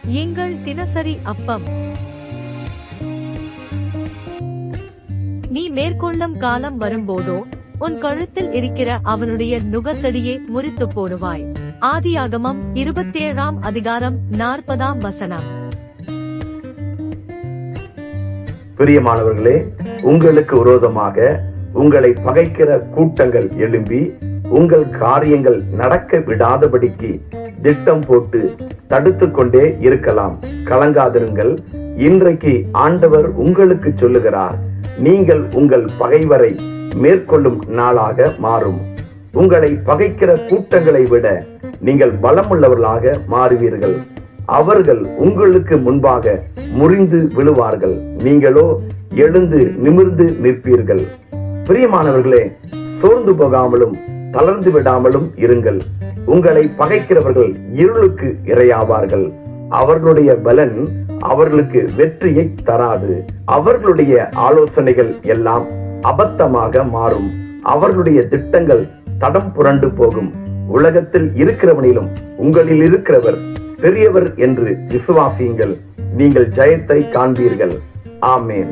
எங்கள் தினசரி அப்பம். நீ மேற்கொள்ளும் காலம் வரும்போதோ உன் கழுத்தில் இருக்கிற அவனுடைய நுகத்தடியை முறித்து போடுவாய். ஆதியாகமம் 27ஆம் அதிகாரம் 40ஆம் வசனம். பிரியமானவர்களே, உங்களுக்கு விரோதமாக உங்களை பகைக்கிற கூட்டங்கள் எழும்பி உங்கள் காரியங்கள் நடக்க விடாதபடிக்கு திட்டம் போட்டு தடுத்து கொண்டே இருக்கலாம். கலங்காதிருங்கள். இன்றைக்கு ஆண்டவர் உங்களுக்கு சொல்லுகிறார், நீங்கள் உங்கள் பகைவரை மேற்கொள்ளும் நாளாக மாறும். உங்களை பகைக்கிற கூட்டங்களை விட நீங்கள் பலமுள்ளவர்களாக மாறுவீர்கள். அவர்கள் உங்களுக்கு முன்பாக முறிந்து விழுவார்கள், நீங்களோ எழுந்து நிமிர்ந்து நிற்பீர்கள். பிரியமானவர்களே, சோர்ந்து போகாமலும் தளர்ந்து விடாமலும் இருங்கள். உங்களை பகைக்கிறவர்கள் இருளுக்கு இரையாவார்கள். அவர்களுடைய பலன் அவர்களுக்கு வெற்றியை தராது. அவர்களுடைய ஆலோசனைகள் எல்லாம் அபத்தமாக மாறும். அவர்களுடைய திட்டங்கள் தடம் புரண்டு போகும். உலகத்தில் இருக்கிறவனிலும் உங்களில் இருக்கிறவர் பெரியவர் என்று விசுவாசியுங்கள். நீங்கள் ஜெயத்தை காண்பீர்கள். ஆமேன்.